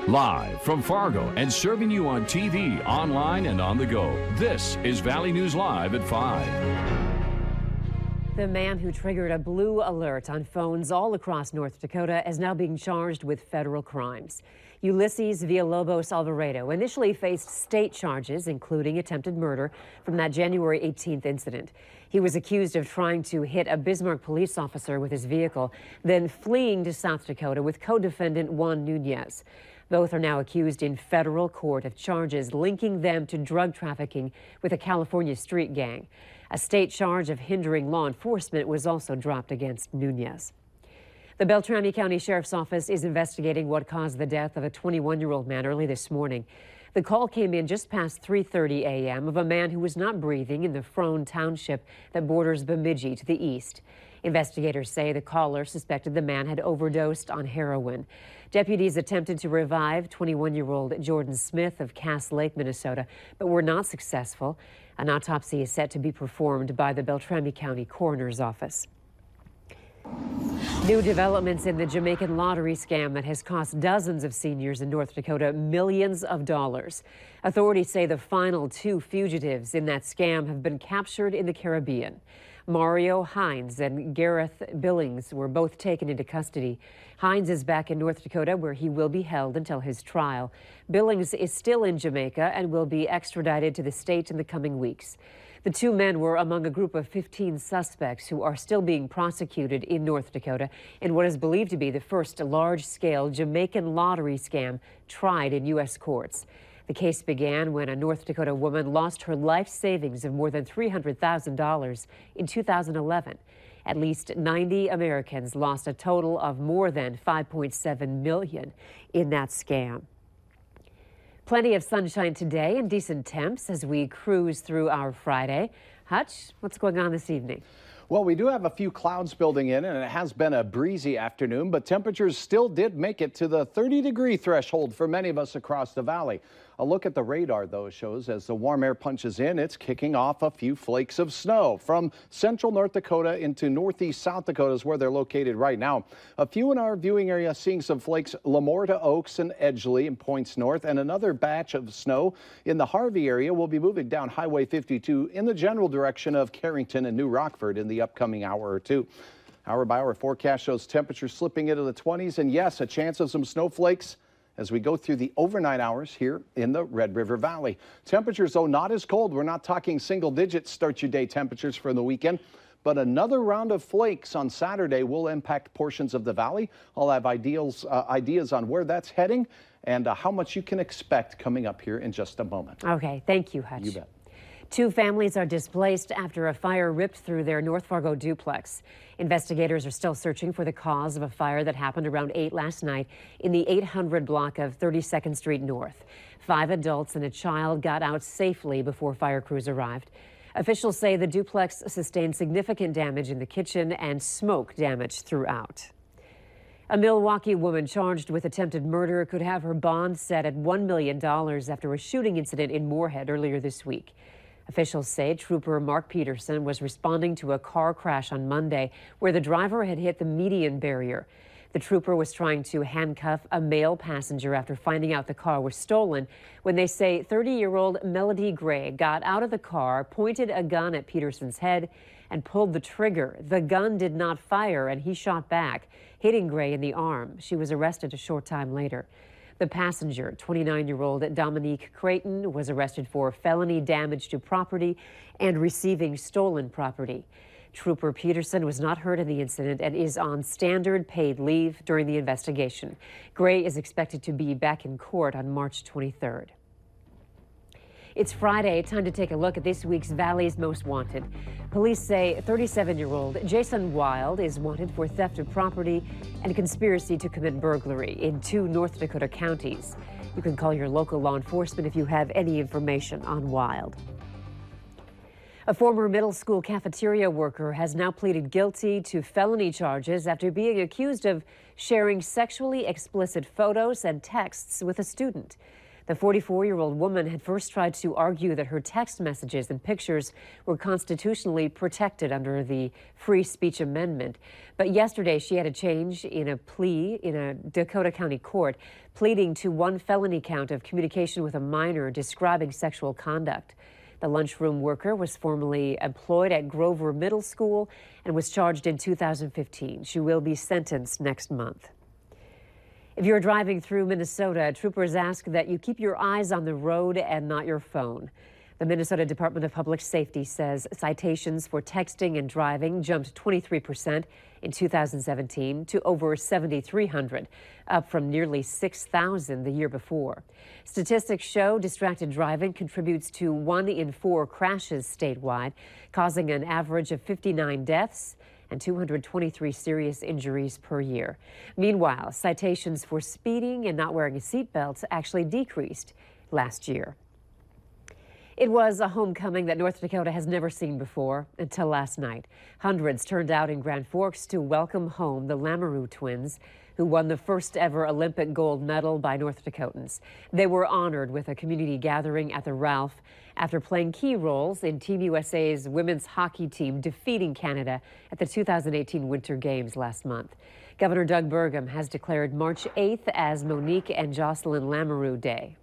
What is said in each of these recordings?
Live from Fargo and serving you on TV, online, and on the go, this is Valley News Live at 5. The man who triggered a blue alert on phones all across North Dakota is now being charged with federal crimes. Ulysses Villalobos Alvarado initially faced state charges, including attempted murder, from that January 18th incident. He was accused of trying to hit a Bismarck police officer with his vehicle, then fleeing to South Dakota with co-defendant Juan Nunez. Both are now accused in federal court of charges linking them to drug trafficking with a California street gang. A state charge of hindering law enforcement was also dropped against Nunez. The Beltrami County Sheriff's Office is investigating what caused the death of a 21-year-old man early this morning. The call came in just past 3:30 a.m. of a man who was not breathing in the Frone Township that borders Bemidji to the east. Investigators say the caller suspected the man had overdosed on heroin. Deputies attempted to revive 21-year-old Jordan Smith of Cass Lake, Minnesota, but were not successful. An autopsy is set to be performed by the Beltrami County Coroner's Office. New developments in the Jamaican lottery scam that has cost dozens of seniors in North Dakota millions of dollars. Authorities say the final two fugitives in that scam have been captured in the Caribbean. Mario Hines and Gareth Billings were both taken into custody. Hines is back in North Dakota, where he will be held until his trial. Billings is still in Jamaica and will be extradited to the state in the coming weeks. The two men were among a group of 15 suspects who are still being prosecuted in North Dakota in what is believed to be the first large-scale Jamaican lottery scam tried in U.S. courts. The case began when a North Dakota woman lost her life savings of more than $300,000 in 2011. At least 90 Americans lost a total of more than $5.7 million in that scam. Plenty of sunshine today and decent temps as we cruise through our Friday. Hutch, what's going on this evening? Well, we do have a few clouds building in, and it has been a breezy afternoon, but temperatures still did make it to the 30-degree threshold for many of us across the valley. A look at the radar, though, shows as the warm air punches in, it's kicking off a few flakes of snow from central North Dakota into northeast South Dakota is where they're located right now. A few in our viewing area seeing some flakes Lemoore to Oaks and Edgeley and points north, and another batch of snow in the Harvey area will be moving down Highway 52 in the general direction of Carrington and New Rockford in the upcoming hour or two. Hour-by-hour forecast shows temperatures slipping into the 20s, and yes, a chance of some snowflakes as we go through the overnight hours here in the Red River Valley. Temperatures, though, not as cold. We're not talking single digit start your day temperatures for the weekend, but another round of flakes on Saturday will impact portions of the valley. I'll have ideas on where that's heading and how much you can expect coming up here in just a moment. Okay, thank you, Hutch. You bet. Two families are displaced after a fire ripped through their North Fargo duplex. Investigators are still searching for the cause of a fire that happened around 8 last night in the 800 block of 32nd Street North. 5 adults and a child got out safely before fire crews arrived. Officials say the duplex sustained significant damage in the kitchen and smoke damage throughout. A Milwaukee woman charged with attempted murder could have her bond set at $1 million after a shooting incident in Moorhead earlier this week. Officials say Trooper Mark Peterson was responding to a car crash on Monday where the driver had hit the median barrier. The trooper was trying to handcuff a male passenger after finding out the car was stolen when they say 30-year-old Melody Gray got out of the car, pointed a gun at Peterson's head, and pulled the trigger. The gun did not fire, and he shot back, hitting Gray in the arm. She was arrested a short time later. The passenger, 29-year-old Dominique Creighton, was arrested for felony damage to property and receiving stolen property. Trooper Peterson was not hurt in the incident and is on standard paid leave during the investigation. Gray is expected to be back in court on March 23rd. It's Friday, time to take a look at this week's Valley's Most Wanted. Police say 37-year-old Jason Wild is wanted for theft of property and conspiracy to commit burglary in 2 North Dakota counties. You can call your local law enforcement if you have any information on Wild. A former middle school cafeteria worker has now pleaded guilty to felony charges after being accused of sharing sexually explicit photos and texts with a student. The 44-year-old woman had first tried to argue that her text messages and pictures were constitutionally protected under the Free Speech Amendment. But yesterday she had a change in a plea in a Dakota County court, pleading to one felony count of communication with a minor describing sexual conduct. The lunchroom worker was formerly employed at Grover Middle School and was charged in 2015. She will be sentenced next month. If you're driving through Minnesota, troopers ask that you keep your eyes on the road and not your phone. The Minnesota Department of Public Safety says citations for texting and driving jumped 23% in 2017 to over 7,300, up from nearly 6,000 the year before. Statistics show distracted driving contributes to 1 in 4 crashes statewide, causing an average of 59 deaths and 223 serious injuries per year. Meanwhile, citations for speeding and not wearing a seatbelt actually decreased last year. It was a homecoming that North Dakota has never seen before until last night. Hundreds turned out in Grand Forks to welcome home the Lamoureux twins, who won the first ever Olympic gold medal by North Dakotans. They were honored with a community gathering at the Ralph after playing key roles in Team USA's women's hockey team defeating Canada at the 2018 Winter Games last month. Governor Doug Burgum has declared March 8th as Monique and Jocelyn Lamoureux Day.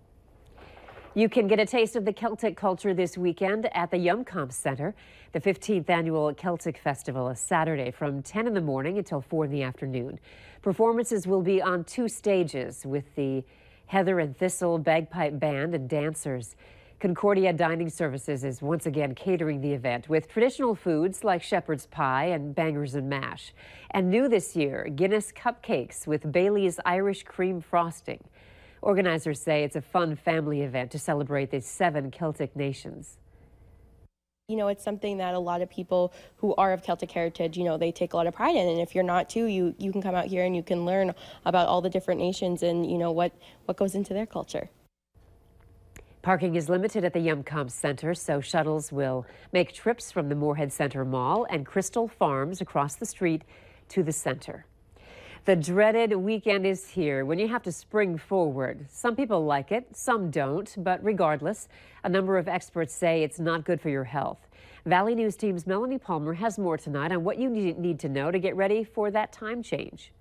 You can get a taste of the Celtic culture this weekend at the Yumcomp Center. The 15th annual Celtic Festival is Saturday from 10 in the morning until 4 in the afternoon. Performances will be on 2 stages with the Heather and Thistle Bagpipe Band and dancers. Concordia Dining Services is once again catering the event with traditional foods like shepherd's pie and bangers and mash. And new this year, Guinness cupcakes with Bailey's Irish cream frosting. Organizers say it's a fun family event to celebrate the 7 Celtic nations. You know, it's something that a lot of people who are of Celtic heritage, you know, they take a lot of pride in. And if you're not too, you can come out here and you can learn about all the different nations and, you know, what goes into their culture. Parking is limited at the Yumcomp Center, so shuttles will make trips from the Moorhead Center Mall and Crystal Farms across the street to the center. The dreaded weekend is here when you have to spring forward. Some people like it, some don't, but regardless, a number of experts say it's not good for your health. Valley News Team's Melanie Palmer has more tonight on what you need to know to get ready for that time change.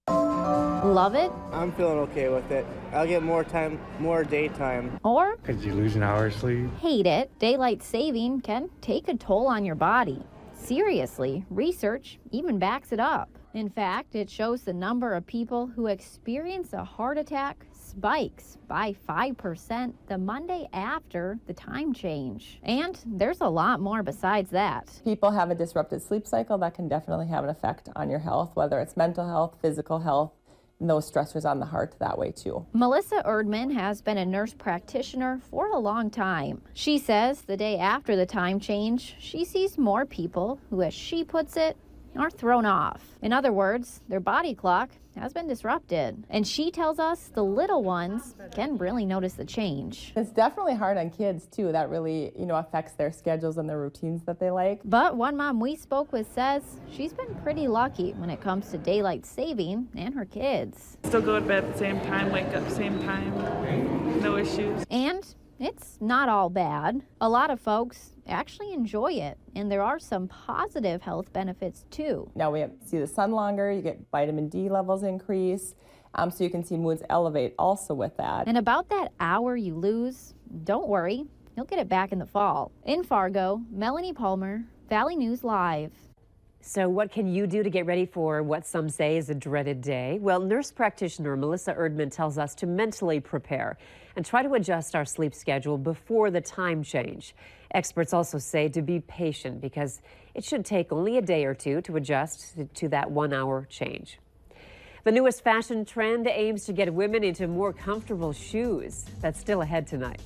Love it? I'm feeling okay with it. I'll get more time, more daytime. Or could you lose an hour's sleep? Hate it. Daylight saving can take a toll on your body. Seriously, research even backs it up. In fact, it shows the number of people who experience a heart attack spikes by 5% the Monday after the time change. And there's a lot more besides that. People have a disrupted sleep cycle that can definitely have an effect on your health, whether it's mental health, physical health, and those stressors on the heart that way too. Melissa Erdman has been a nurse practitioner for a long time. She says the day after the time change, she sees more people who, as she puts it, are thrown off. In other words, their body clock has been disrupted. And she tells us the little ones can really notice the change. It's definitely hard on kids too. That really, affects their schedules and their routines that they like. But one mom we spoke with says she's been pretty lucky when it comes to daylight saving and her kids. Still go to bed at the same time, wake up same time, no issues. And it's not all bad. A lot of folks actually enjoy it, and there are some positive health benefits too. Now we see the sun longer, you get vitamin D levels increase, so you can see moods elevate also with that. And about that hour you lose, don't worry, you'll get it back in the fall. In Fargo, Melanie Palmer, Valley News Live. So what can you do to get ready for what some say is a dreaded day? Well, nurse practitioner Melissa Erdman tells us to mentally prepare and try to adjust our sleep schedule before the time change. Experts also say to be patient because it should take only a day or two to adjust to that 1 hour change. The newest fashion trend aims to get women into more comfortable shoes. That's still ahead tonight.